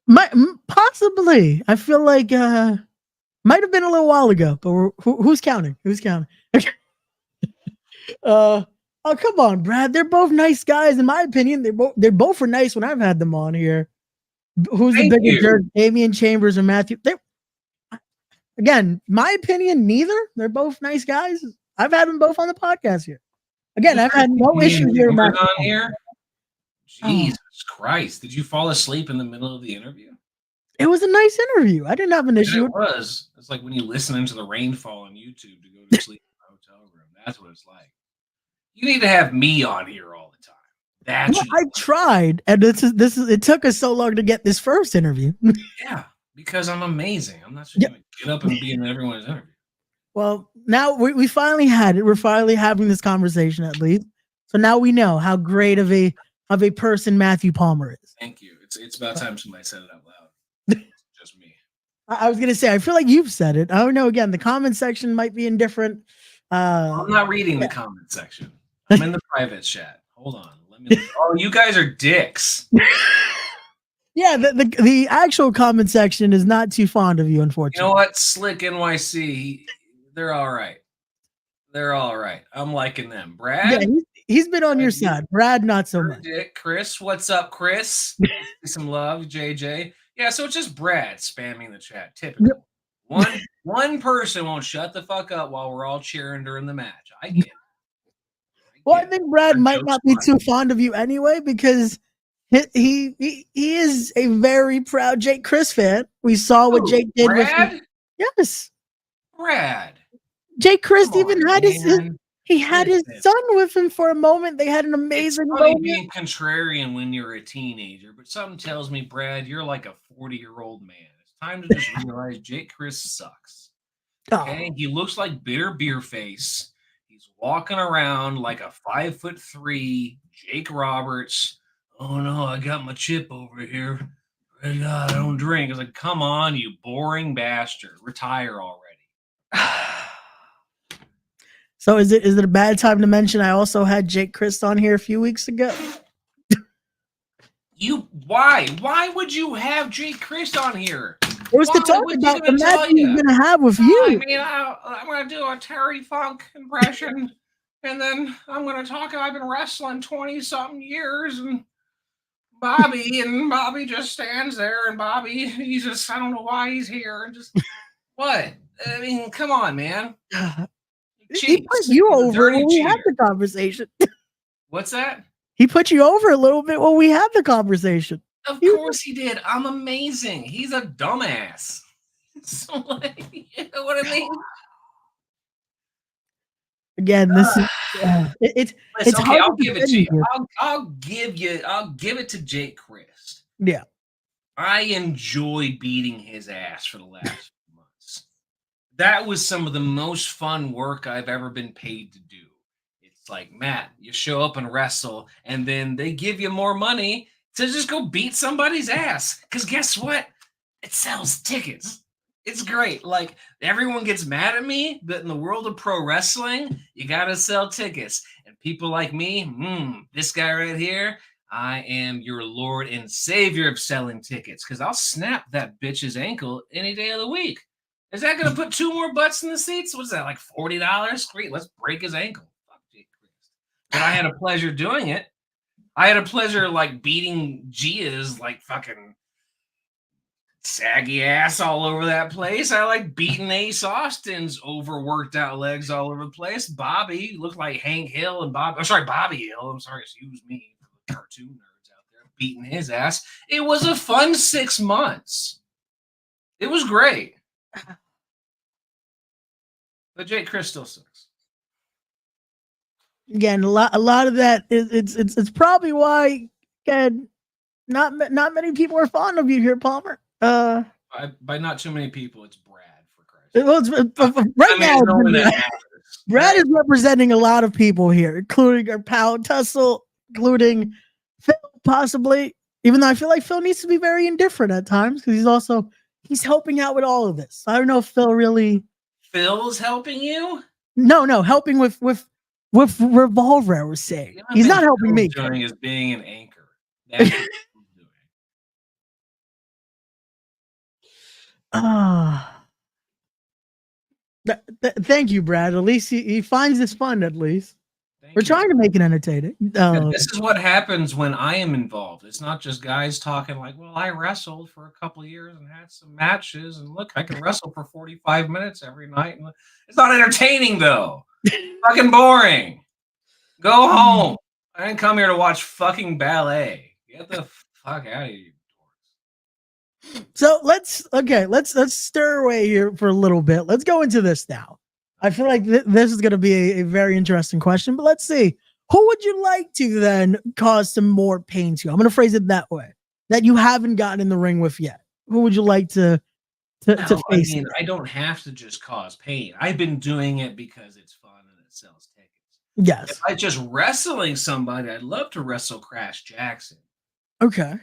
in. Possibly. I feel like might have been a little while ago, but who's counting? Who's counting? Oh, come on, Brad. They're both nice guys, in my opinion. They're both were nice when I've had them on here. Who's the bigger jerk, Damian Chambers or Matthew? Again, my opinion, neither. They're both nice guys. I've had them both on the podcast here. Again, I've had no issue here. On here. Jesus Christ! Did you fall asleep in the middle of the interview? It was a nice interview. I didn't have an issue. It was. It's like when you listen into the rainfall on YouTube to go to sleep in a hotel room. That's what it's like. You need to have me on here all the time. That's I tried, and this is. It took us so long to get this first interview. Yeah, because I'm amazing. I'm not just going to get up and be in everyone's interview. Well, now we finally had it. We're finally having this conversation at least. So now we know how great of a person Matthew Palmer is. Thank you. It's about time somebody said it out loud. Just me. I was gonna say, I feel like you've said it. I don't know. Again, the comment section might be indifferent. I'm not reading the comment section. I'm in the private chat. Hold on. Oh, you guys are dicks. Yeah, the actual comment section is not too fond of you, unfortunately. You know what? Slick NYC, they're all right. They're all right. I'm liking them. Brad? Yeah, he's been on your side. Brad, not so much. Dick. Chris, what's up, Chris? Some love, JJ. Yeah, so it's just Brad spamming the chat. Typically. Yep. One person won't shut the fuck up while we're all cheering during the match. I get it. Well, I think Brad might not be too fond of you anyway, because he is a very proud Jake Chris fan. We saw what Jake did Brad? with yes. Brad. Jake Chris even had his son with him for a moment. They had an amazing moment. Being contrarian when you're a teenager, but something tells me, Brad, you're like a 40-year-old man. It's time to just realize Jake Chris sucks. Okay, he looks like bitter beer face. He's walking around like a 5'3" Jake Roberts. Oh no, I got my chip over here. I don't drink. It's like, come on, you boring bastard. Retire already. So is it a bad time to mention I also had Jake Chris on here a few weeks ago? Why would you have Jake Chris on here? It was to talk about the match he's gonna have with you. I mean, I'm gonna do a Terry Funk impression, and then I'm gonna talk. I've been wrestling 20-something years, and Bobby just stands there, and Bobby, he's just, I don't know why he's here, and just what? I mean, come on, man. He put you over when we had the conversation. What's that? He put you over a little bit when we had the conversation. Of course he did. I'm amazing. He's a dumbass. So, like, you know what I mean? Again, this is it's okay. hard I'll to give it to you. I'll give it to Jake Chris. Yeah, I enjoyed beating his ass for the last few months. That was some of the most fun work I've ever been paid to do. It's like, Matt, you show up and wrestle, and then they give you more money to just go beat somebody's ass. Because guess what? It sells tickets. It's great. Like, everyone gets mad at me, but in the world of pro wrestling, you got to sell tickets. And people like me, this guy right here, I am your Lord and Savior of selling tickets, because I'll snap that bitch's ankle any day of the week. Is that going to put 2 more butts in the seats? What's that, like $40? Great, let's break his ankle. Fuck Jake Chris. But I had a pleasure doing it. I had a pleasure, like, beating Gia's, like, fucking saggy ass all over that place. I like beating Ace Austin's overworked out legs all over the place. Bobby looked like Hank Hill and Bobby Hill. I'm sorry, excuse me, for the cartoon nerds out there beating his ass. It was a fun 6 months. It was great. But Jake Chris still sucks. Again, a lot of that is it's probably why again not many people are fond of you here, Palmer. By not too many people, it's Brad, for Christ's sake. Well, right now, Brad is representing a lot of people here, including our pal Tussle, including Phil, possibly. Even though I feel like Phil needs to be very indifferent at times because he's helping out with all of this. I don't know if Phil really. Phil's helping you? No, helping with Revolver. I was saying he's not helping me. Doing is being an anchor. That's what he's doing. Thank you, Brad. At least he finds this fun. At least we're trying to make it entertaining. This is what happens when I am involved. It's not just guys talking like, "Well, I wrestled for a couple of years and had some matches, and look, I can wrestle for 45 minutes every night." And it's not entertaining though. Fucking boring. Go home. I didn't come here to watch fucking ballet. Get the fuck out of here. So let's stir away here for a little bit. Let's go into this now. I feel like this is going to be a very interesting question, but let's see. Who would you like to then cause some more pain to? I'm going to phrase it that way. That you haven't gotten in the ring with yet. Who would you like to face? I don't have to just cause pain. I've been doing it because it's fun and it sells tickets. Yes. If I just wrestling somebody, I'd love to wrestle Crash Jackson. Okay.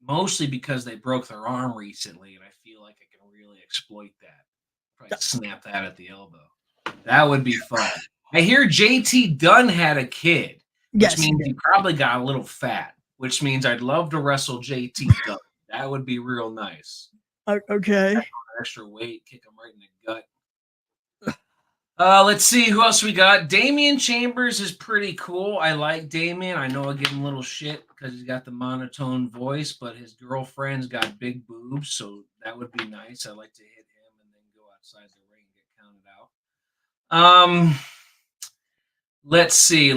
Mostly because they broke their arm recently, and I feel like I can really exploit that. Probably snap that at the elbow. That would be fun. I hear JT Dunn had a kid, which means he probably got a little fat, which means I'd love to wrestle JT Dunn. That would be real nice. Okay. Extra weight, kick him right in the gut. Let's see who else we got. Damian Chambers is pretty cool. I like Damian. I know I give him a little shit because he's got the monotone voice, but his girlfriend's got big boobs, so that would be nice. I like to hit him and then go outside the ring and get counted out. Let's see.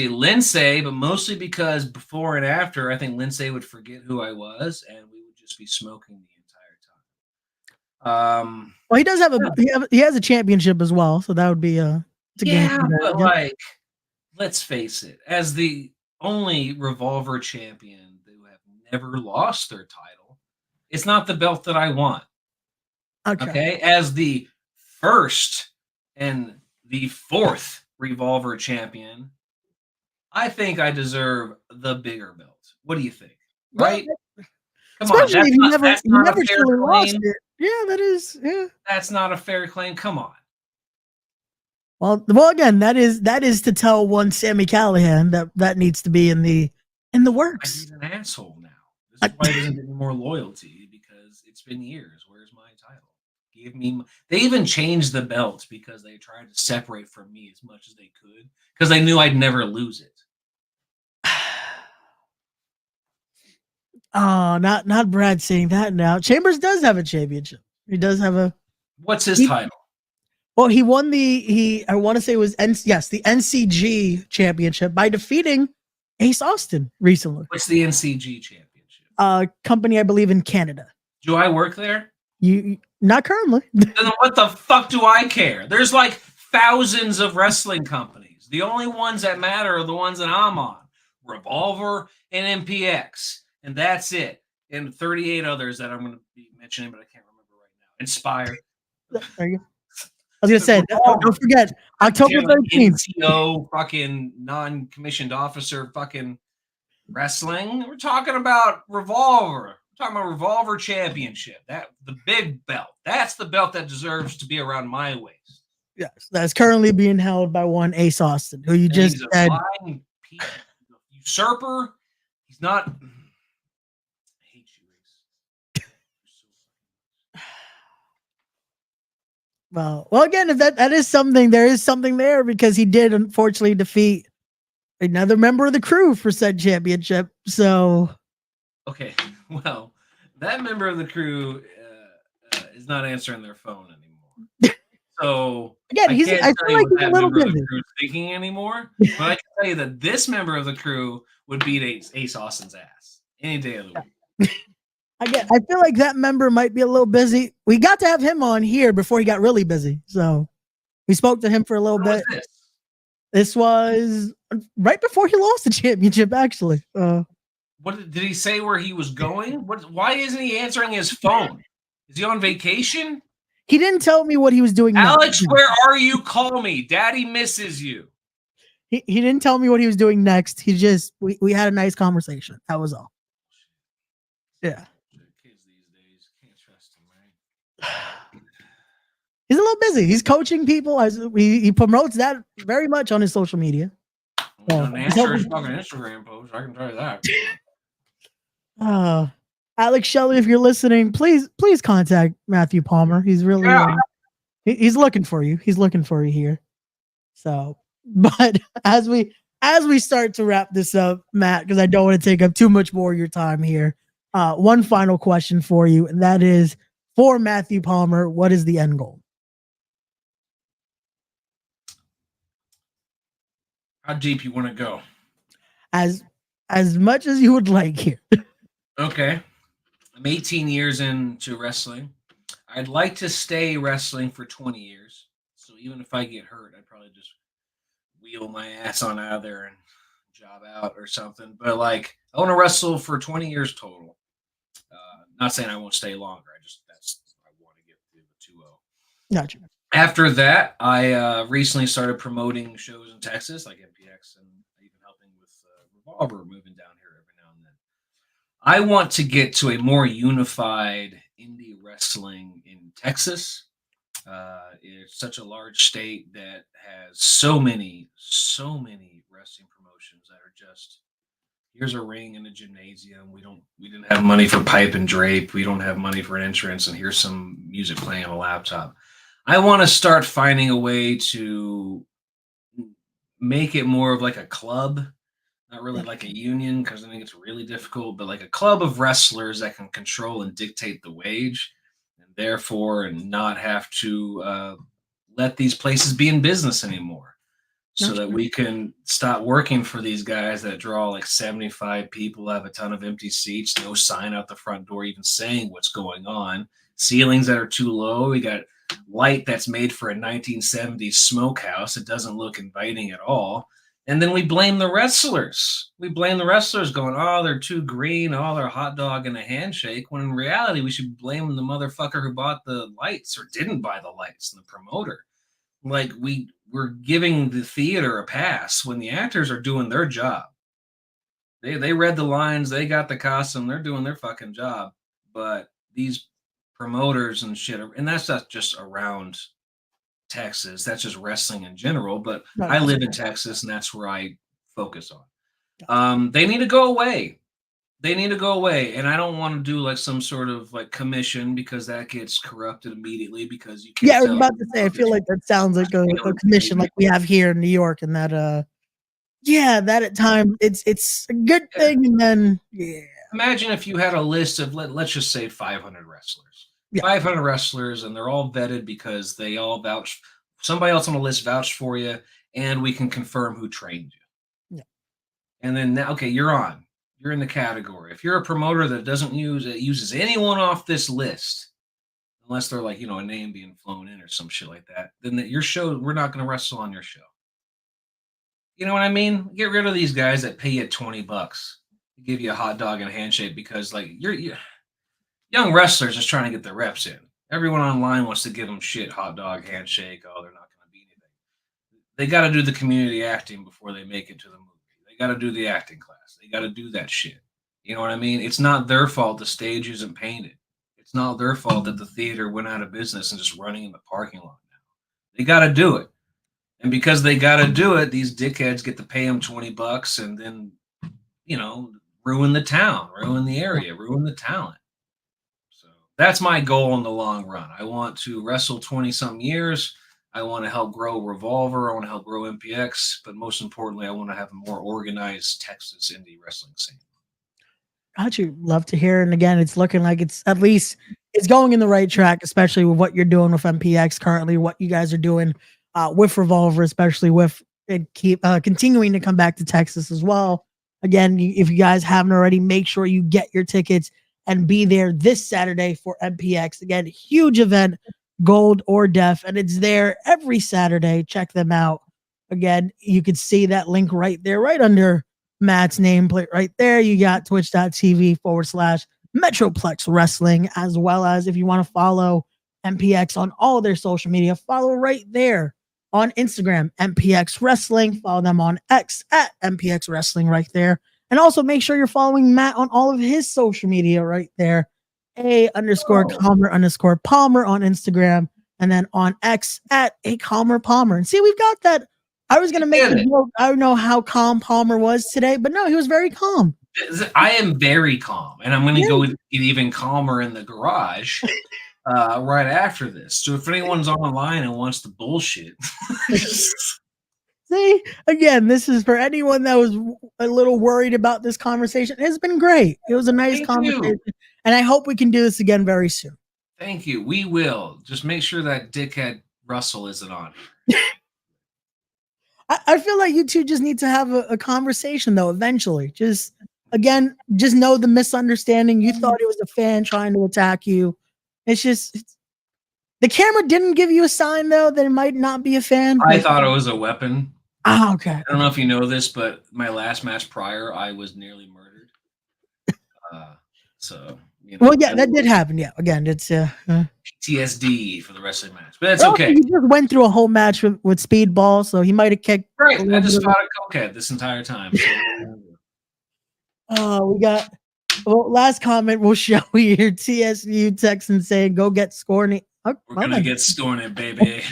Lindsay, but mostly because before and after, I think Lindsay would forget who I was, and we would just be smoking the entire time. Well, he does have he has a championship as well, so that would be but like, let's face it, as the only Revolver champion who have never lost their title, it's not the belt that I want. Okay, as the first and the fourth Revolver champion, I think I deserve the bigger belt. What do you think? Right? Come on, especially if you never truly lost it. Yeah, that is. Yeah, that's not a fair claim. Come on. Well, again, that is to tell one Sammy Callahan that needs to be in the works. He's an asshole now. This is why he doesn't get any more loyalty because it's been years. Where's my title? Give me. They even changed the belt because they tried to separate from me as much as they could because they knew I'd never lose it. Oh, not Brad saying that now. Chambers does have a championship. He does have a. What's his title? Well, he won I want to say it was the NCG championship by defeating Ace Austin recently. What's the NCG championship? Company I believe in Canada. Do I work there? You not currently. Then what the fuck do I care? There's like thousands of wrestling companies. The only ones that matter are the ones that I'm on. Revolver and MPX. And that's it. And 38 others that I'm going to be mentioning, but I can't remember right now. Inspire. There you go. I was going to say, don't forget, October 13th. NCO, fucking non-commissioned officer, fucking wrestling. We're talking about Revolver. We're talking about Revolver Championship. The big belt. That's the belt that deserves to be around my waist. Yes, that's currently being held by one Ace Austin, who you just said. He's a usurper. He's not. Well, again, if that is something, there is something there because he did unfortunately defeat another member of the crew for said championship. So, okay, well, that member of the crew is not answering their phone anymore. So Again, I can't I tell feel you like what he's a that little member of the busy. crew is thinking anymore. But I can tell you that this member of the crew would beat Ace Austin's ass any day of the week. I feel like that member might be a little busy. We got to have him on here before he got really busy. So we spoke to him for a little What was bit. this? This was right before he lost the championship, actually. What did he say where he was going? Why isn't he answering his phone? Is he on vacation? He didn't tell me what he was doing Alex, next. where are you? Call me. Daddy misses you. He didn't tell me what he was doing next. He just we had a nice conversation. That was all. Yeah. Kids these days can't trust them, right? He's a little busy. He's coaching people. He promotes that very much on his social media. Answer his fucking Instagram post. I can tell you that. Alex Shelley, if you're listening, please contact Matthew Palmer. He's really he's looking for you. He's looking for you here. So, but as we start to wrap this up, Matt, because I don't want to take up too much more of your time here. One final question for you, and that is for Matthew Palmer, what is the end goal? How deep you want to go? As much as you would like here. Okay. I'm 18 years into wrestling. I'd like to stay wrestling for 20 years. So even if I get hurt, I'd probably just wheel my ass on out of there and job out or something. But like, I want to wrestle for 20 years total. Not saying I won't stay longer. I want to get to the 2-0. Gotcha. After that, I recently started promoting shows in Texas, like MPX, and even helping with Revolver moving down here every now and then. I want to get to a more unified indie wrestling in Texas. It's such a large state that has so many wrestling promotions that are just, here's a ring in a gymnasium. We didn't have money for pipe and drape. We don't have money for an entrance, and here's some music playing on a laptop. I want to start finding a way to make it more of like a club, not really like a union, because I think it's really difficult, but like a club of wrestlers that can control and dictate the wage, and therefore not have to let these places be in business anymore. So that we can stop working for these guys that draw like 75 people, have a ton of empty seats, no sign out the front door even saying what's going on, ceilings that are too low. We got light that's made for a 1970s smokehouse. It doesn't look inviting at all. And then we blame the wrestlers. We blame the wrestlers going, oh, they're too green. Oh, they're a hot dog and a handshake. When in reality, we should blame the motherfucker who bought the lights or didn't buy the lights, the promoter. Like we're giving the theater a pass when the actors are doing their job. They read the lines, they got the costume, they're doing their fucking job. But these promoters and shit, and that's not just around Texas, that's just wrestling in general. But I live in Texas, and that's where I focus on. They need to go away. They need to go away, and I don't want to do like some sort of like commission because that gets corrupted immediately because you can't. Yeah, I was about to say. I feel like that sounds like a commission like we have here in New York, and that that at times it's a good thing, and then Imagine if you had a list of let's just say 500 wrestlers, 500 wrestlers, and they're all vetted because they all vouch. Somebody else on the list vouched for you, and we can confirm who trained you. Yeah, and then now, okay, you're on. You're in the category. If you're a promoter that uses anyone off this list, unless they're like, a name being flown in or some shit like that, then your show, we're not going to wrestle on your show. You know what I mean? Get rid of these guys that pay you $20 to give you a hot dog and a handshake because like you're young wrestlers just trying to get their reps in. Everyone online wants to give them shit, hot dog, handshake. Oh, they're not going to be anything. They got to do the community acting before they make it to the movie. They got to do the acting class. They got to do that shit. You know what I mean? It's not their fault the stage isn't painted. It's not their fault that the theater went out of business and just running in the parking lot now. They got to do it. And because they got to do it, these dickheads get to pay them $20 and then, ruin the town, ruin the area, ruin the talent. So that's my goal in the long run. I want to wrestle 20-something years. I want to help grow Revolver. I want to help grow MPX. But most importantly, I want to have a more organized Texas indie wrestling scene. Got you. Love to hear. And again, it's looking like it's at least it's going in the right track, especially with what you're doing with MPX currently, what you guys are doing with Revolver, especially with it continuing to come back to Texas as well. Again, if you guys haven't already, make sure you get your tickets and be there this Saturday for MPX. Again, huge event, gold or deaf, and it's there every Saturday. Check them out. Again, you can see that link right there, right under Matt's nameplate right there. You got twitch.tv/Metroplex Wrestling, as well as if you want to follow MPX on all of their social media, follow right there on Instagram, MPX Wrestling. Follow them on X at MPX Wrestling right there. And also make sure you're following Matt on all of his social media right there. A_Calmer_Palmer on Instagram. And then on X at A_Calmer_Palmer. And see, we've got that. I was going to make the joke. I don't know how calm Palmer was today, but no, he was very calm. I am very calm, and I'm going to go get even calmer in the garage right after this. So if anyone's online and wants to bullshit. See, again, this is for anyone that was a little worried about this conversation. It's been great. It was a nice conversation. And I hope we can do this again very soon. Thank you. We will. Just make sure that dickhead Russell isn't on. I feel like you two just need to have a conversation, though, eventually. Just know the misunderstanding. You thought it was a fan trying to attack you. The camera didn't give you a sign, though, that it might not be a fan. I thought it was a weapon. Oh, okay. I don't know if you know this, but my last match prior, I was nearly murdered. So, you know, well, yeah, that did happen. Yeah, again, it's PTSD for the rest of the match, but that's okay. He just went through a whole match with Speedball, so he might have kicked. Right, I just fought a cokehead this entire time. So. We got last comment. We'll show you your TSU Texan saying, "Go get Scorny." We're gonna get Scorny, baby.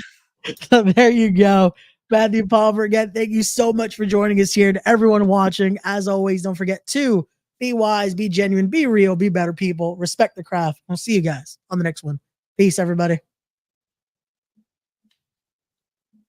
So there you go. Matthew Palmer, again, thank you so much for joining us here. To everyone watching, as always, don't forget to be wise, be genuine, be real, be better people, respect the craft. We'll see you guys on the next one. Peace, everybody.